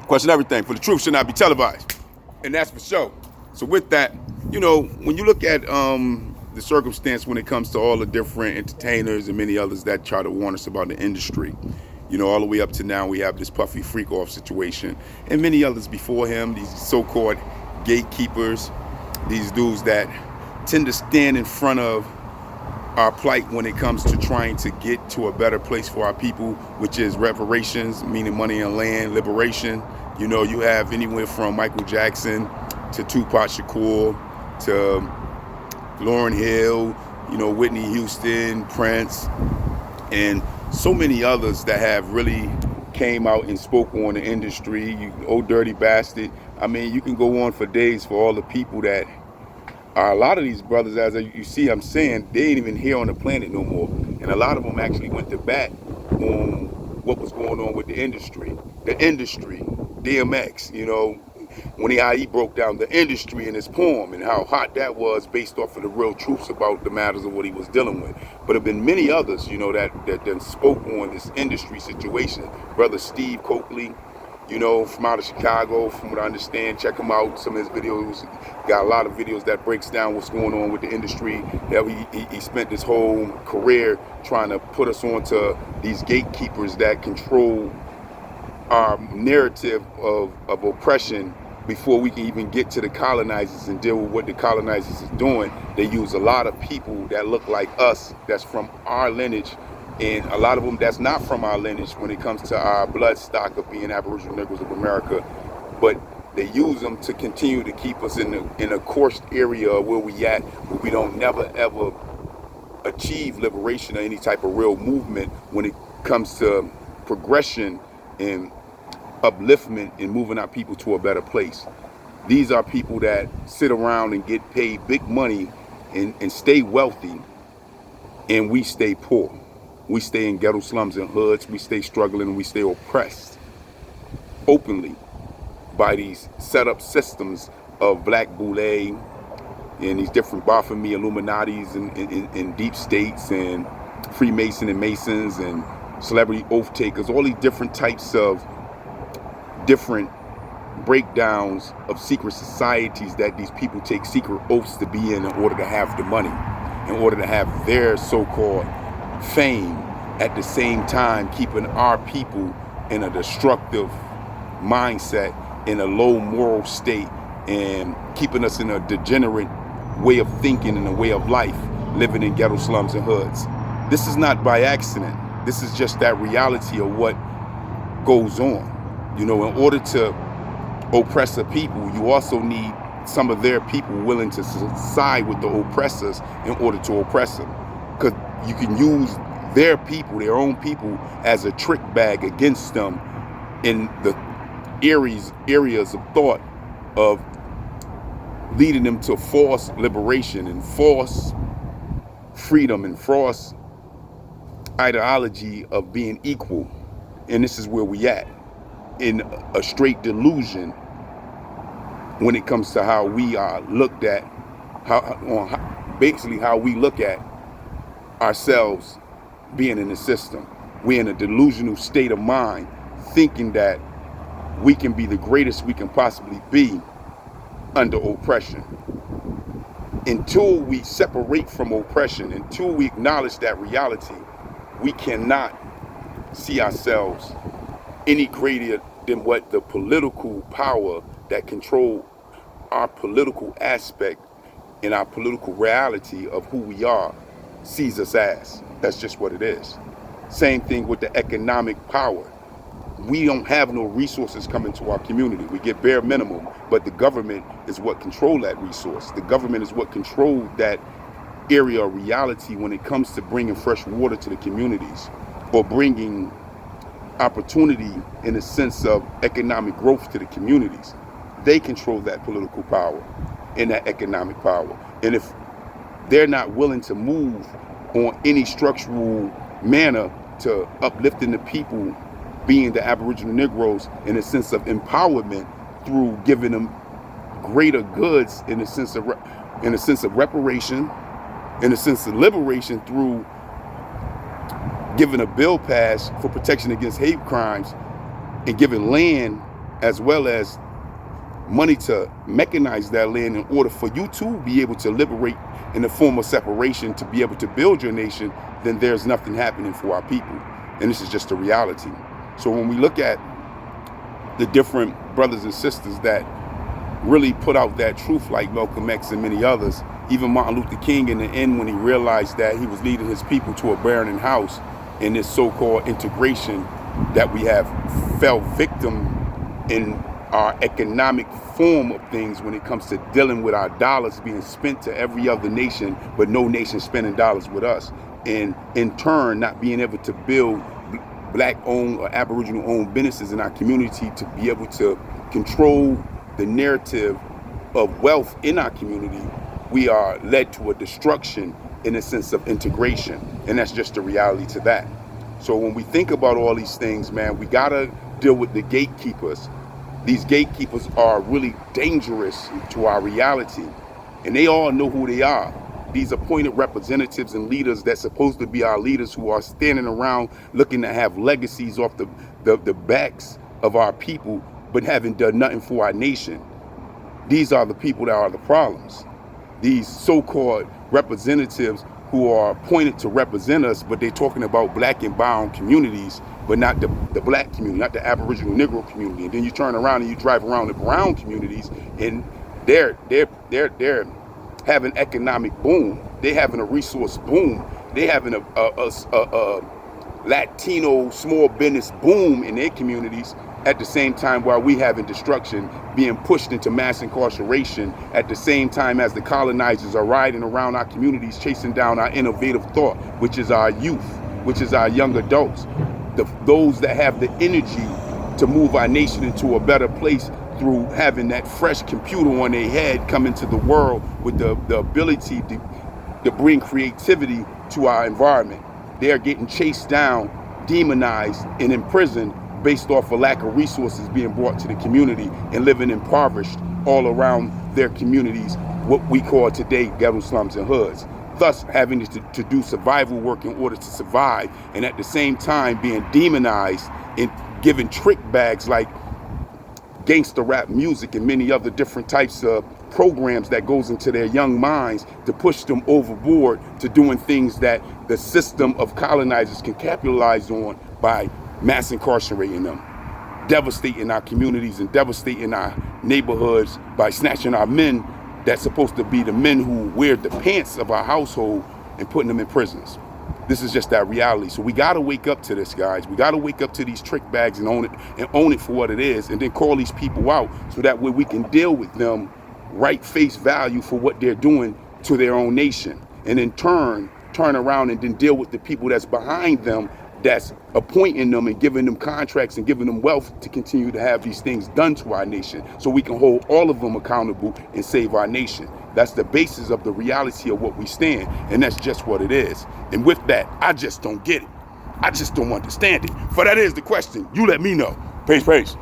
Question everything, for the truth should not be televised. And that's for sure. So with that, you know, when you look at the circumstance when it comes to all the different entertainers and many others that try to warn us about the industry, you know, all the way up to now we have this Puffy freak-off situation and many others before him, these so-called gatekeepers, these dudes that tend to stand in front of our plight when it comes to trying to get to a better place for our people, which is reparations, meaning money and land, liberation. You know, you have anywhere from Michael Jackson to Tupac Shakur to Lauryn Hill, you know, Whitney Houston, Prince, and so many others that have really came out and spoke on the industry. You old dirty bastard. I mean, you can go on for days for all the people that are, a lot of these brothers, as you see, I'm saying, they ain't even here on the planet no more. And a lot of them actually went to bat on what was going on with the industry. The industry, DMX, you know, when how he broke down the industry in his poem and how hot that was based off of the real truths about the matters of what he was dealing with. But there have been many others, you know, that then spoke on this industry situation. Brother Steve Coakley, you know, from out of Chicago, from what I understand, check him out. Some of his videos, got a lot of videos that breaks down what's going on with the industry. That he spent his whole career trying to put us onto these gatekeepers that control our narrative of oppression before we can even get to the colonizers and deal with what the colonizers is doing. They use a lot of people that look like us, that's from our lineage, and a lot of them that's not from our lineage when it comes to our blood stock of being Aboriginal Negroes of America, but they use them to continue to keep us in a coursed area where we at, where we don't never ever achieve liberation or any type of real movement when it comes to progression and upliftment and moving our people to a better place. These are people that sit around and get paid big money and stay wealthy, and we stay poor. We stay in ghetto slums and hoods, we stay struggling, and we stay oppressed openly by these set up systems of Black Boule and these different Baphomet Illuminatis and deep states and Freemason and Masons and celebrity oath takers, all these different types of different breakdowns of secret societies that these people take secret oaths to be in order to have the money, in order to have their so-called fame, at the same time keeping our people in a destructive mindset, in a low moral state, and keeping us in a degenerate way of thinking and a way of life, living in ghetto slums and hoods. This is not by accident. This is just that reality of what goes on. You know, in order to oppress a people, you also need some of their people willing to side with the oppressors in order to oppress them. Because you can use their people, their own people, as a trick bag against them in the areas of thought of leading them to false liberation and false freedom and false ideology of being equal. And this is where we at, in a straight delusion when it comes to how we are looked at, basically how we look at ourselves being in the system. We're in a delusional state of mind, thinking that we can be the greatest we can possibly be under oppression. Until we separate from oppression, until we acknowledge that reality, we cannot see ourselves any greater than what the political power that control our political aspect and our political reality of who we are sees us as. That's just what it is. Same thing with the economic power. We don't have no resources coming to our community. We get bare minimum, but the government is what control that resource. The government is what control that area of reality when it comes to bringing fresh water to the communities or bringing opportunity in the sense of economic growth to the communities. They control that political power and that economic power. And if they're not willing to move on any structural manner to uplifting the people, being the Aboriginal Negroes, in a sense of empowerment through giving them greater goods in a sense of reparation, in a sense of liberation through giving a bill passed for protection against hate crimes and giving land as well as money to mechanize that land in order for you to be able to liberate in the form of separation to be able to build your nation, then there's nothing happening for our people. And this is just a reality. So when we look at the different brothers and sisters that really put out that truth, like Malcolm X and many others, even Martin Luther King in the end, when he realized that he was leading his people to a barren house in this so-called integration that we have fell victim in our economic form of things when it comes to dealing with our dollars being spent to every other nation, but no nation spending dollars with us. And in turn, not being able to build Black-owned or Aboriginal-owned businesses in our community to be able to control the narrative of wealth in our community, we are led to a destruction in a sense of integration. And that's just the reality to that. So when we think about all these things, man, we gotta deal with the gatekeepers. These gatekeepers are really dangerous to our reality, and they all know who they are. These appointed representatives and leaders that's supposed to be our leaders, who are standing around looking to have legacies off the backs of our people, but haven't done nothing for our nation. These are the people that are the problems. These so-called representatives who are appointed to represent us, but they're talking about Black and brown communities, but not the Black community, not the Aboriginal Negro community. And then you turn around and you drive around the brown communities, and they're having economic boom. They're having a resource boom. They're having a Latino small business boom in their communities, at the same time while we having destruction, being pushed into mass incarceration, at the same time as the colonizers are riding around our communities, chasing down our innovative thought, which is our youth, which is our young adults, those that have the energy to move our nation into a better place through having that fresh computer on their head come into the world with the ability to bring creativity to our environment. They are getting chased down, demonized, and imprisoned based off a lack of resources being brought to the community and living impoverished all around their communities, what we call today ghetto slums and hoods. Thus having to do survival work in order to survive, and at the same time being demonized and given trick bags like gangster rap music and many other different types of programs that goes into their young minds to push them overboard to doing things that the system of colonizers can capitalize on by mass incarcerating them, devastating our communities and devastating our neighborhoods by snatching our men that's supposed to be the men who wear the pants of our household and putting them in prisons. This is just that reality. So we gotta wake up to this, guys. We gotta wake up to these trick bags and own it for what it is, and then call these people out so that way we can deal with them right face value for what they're doing to their own nation. And in turn around and then deal with the people that's behind them, that's appointing them and giving them contracts and giving them wealth to continue to have these things done to our nation, so we can hold all of them accountable and save our nation. That's the basis of the reality of what we stand, and that's just what it is. And with that, I just don't get it. I just don't understand it. For that is the question. You let me know. Peace, peace.